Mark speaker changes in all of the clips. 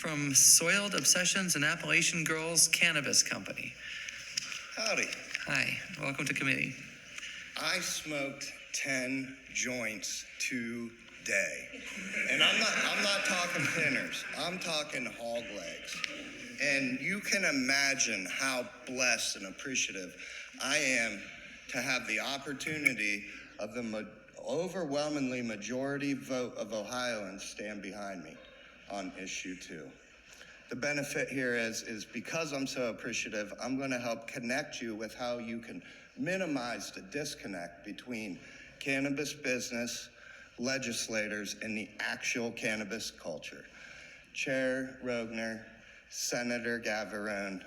Speaker 1: from Soiled Obsessions and Appalachian Girls Cannabis Company.
Speaker 2: Howdy.
Speaker 1: Hi, welcome to committee.
Speaker 2: I smoked 10 joints today. And I'm not talking thinners. I'm talking hog legs. And you can imagine how blessed and appreciative I am to have the opportunity of the overwhelmingly majority vote of Ohioans stand behind me on issue 2. The benefit here is because I'm so appreciative, I'm going to help connect you with how you can minimize the disconnect between cannabis business, legislators, and the actual cannabis culture. Chair Rogner, Senator Gavarone,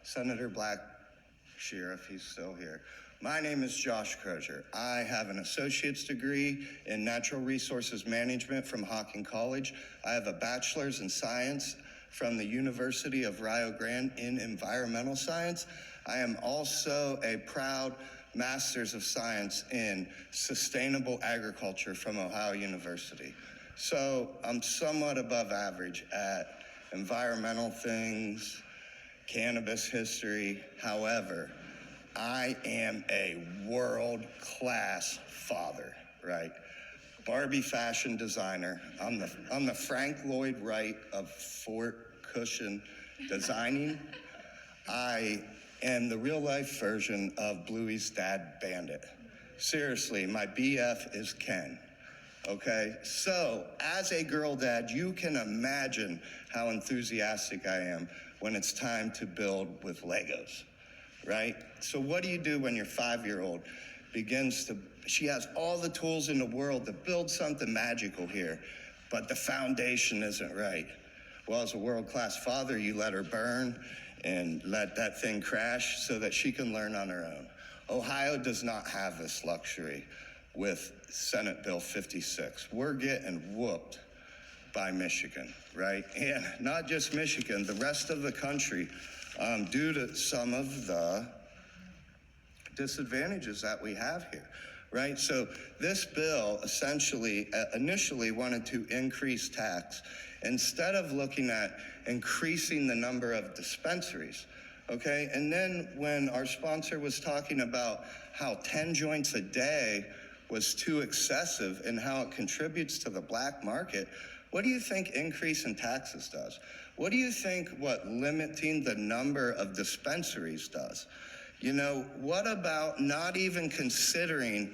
Speaker 2: Senator Blackshear, if he's still here. My name is Josh Crosier. I have an associate's degree in natural resources management from Hocking College. I have a bachelor's in science from the University of Rio Grande in environmental science. I am also a proud master's of science in sustainable agriculture from Ohio University. So I'm somewhat above average at environmental things, cannabis history. However, I am a world-class father, right? Barbie fashion designer. I'm the Frank Lloyd Wright of Fort Cushion designing. I am the real-life version of Bluey's dad, Bandit. Seriously, my BF is Ken. Okay, so as a girl dad, you can imagine how enthusiastic I am when it's time to build with Legos, right? So what do you do when your 5-year-old she has all the tools in the world to build something magical here, but the foundation isn't right? Well, as a world-class father, you let her burn and let that thing crash so that she can learn on her own. Ohio does not have this luxury with Senate Bill 56. We're getting whooped by Michigan, right? And not just Michigan, the rest of the country, due to some of the disadvantages that we have here, right? So this bill essentially, initially wanted to increase tax instead of looking at increasing the number of dispensaries, okay? And then when our sponsor was talking about how 10 joints a day was too excessive and how it contributes to the black market, what do you think increase in taxes does? What do you think what limiting the number of dispensaries does? You know, what about not even considering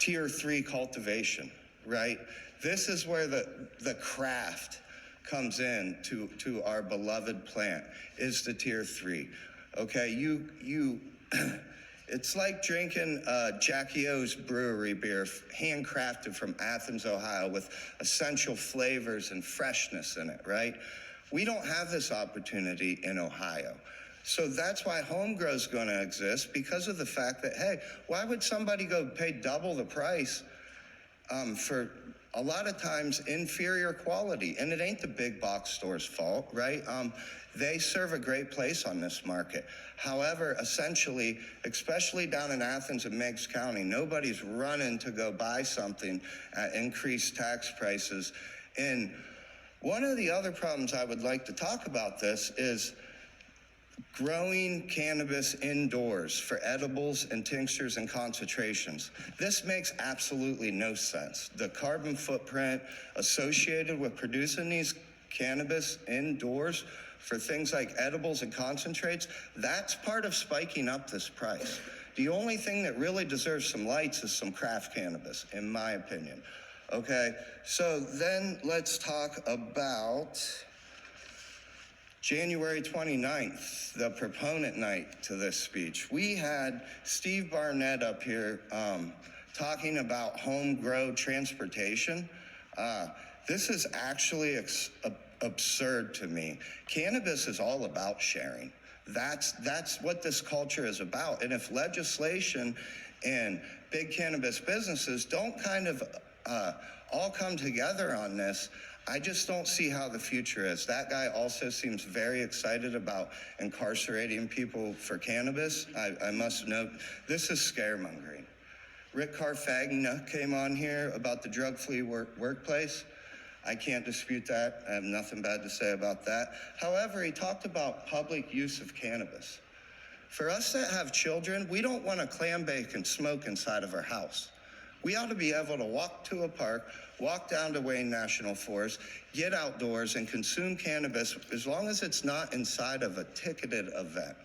Speaker 2: tier 3 cultivation, right? This is where the craft comes in to our beloved plant, is the tier 3. Okay, it's like drinking Jackie O's brewery beer, handcrafted from Athens, Ohio, with essential flavors and freshness in it, right? We don't have this opportunity in Ohio. So that's why home grow is going to exist, because of the fact that, hey, why would somebody go pay double the price for a lot of times inferior quality? And it ain't the big box store's fault, right? They serve a great place on this market. However, essentially, especially down in Athens and Meigs County, nobody's running to go buy something at increased tax prices. And one of the other problems I would like to talk about this is growing cannabis indoors for edibles and tinctures and concentrations. This makes absolutely no sense. The carbon footprint associated with producing these cannabis indoors for things like edibles and concentrates, that's part of spiking up this price. The only thing that really deserves some lights is some craft cannabis, in my opinion. Okay, so then let's talk about January 29th, the proponent night to this speech. We had Steve Barnett up here talking about home grow transportation. This is actually absurd to me. Cannabis is all about sharing. That's what this culture is about. And if legislation and big cannabis businesses don't kind of all come together on this, I just don't see how the future is. That guy also seems very excited about incarcerating people for cannabis. I must note, this is scaremongering. Rick Carfagna came on here about the drug-free workplace. I can't dispute that. I have nothing bad to say about that. However, he talked about public use of cannabis. For us that have children, we don't want to clam bake and smoke inside of our house. We ought to be able to walk to a park, walk down to Wayne National Forest, get outdoors and consume cannabis as long as it's not inside of a ticketed event.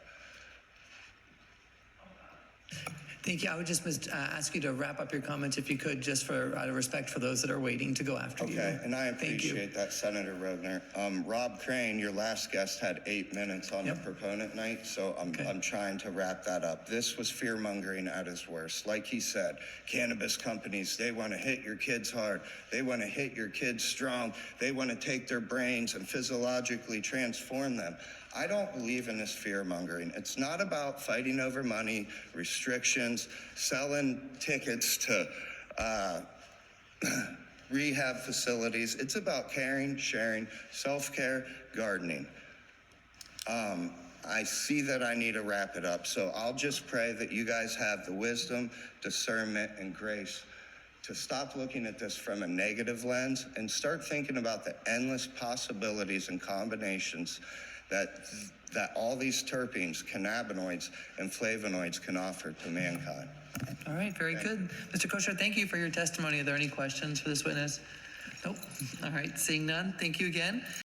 Speaker 1: Thank you. I would just ask you to wrap up your comments if you could, just for out of respect for those that are waiting to go after you.
Speaker 2: Okay, and I
Speaker 1: Thank you.
Speaker 2: appreciate that, Senator Rodner. Rob Crane, your last guest, had 8 minutes on
Speaker 1: Yep.
Speaker 2: the proponent night, so
Speaker 1: Okay.
Speaker 2: I'm trying to wrap that up. This was fear-mongering at its worst. Like he said, cannabis companies, they want to hit your kids hard. They want to hit your kids strong. They want to take their brains and physiologically transform them. I don't believe in this fear-mongering. It's not about fighting over money, restrictions, selling tickets to rehab facilities. It's about caring, sharing, self-care, gardening. I see that I need to wrap it up, so I'll just pray that you guys have the wisdom, discernment, and grace to stop looking at this from a negative lens and start thinking about the endless possibilities and combinations that all these terpenes, cannabinoids, and flavonoids can offer to mankind.
Speaker 1: All right, very good. Mr. Crosier, thank you for your testimony. Are there any questions for this witness? Nope. All right, seeing none, thank you again.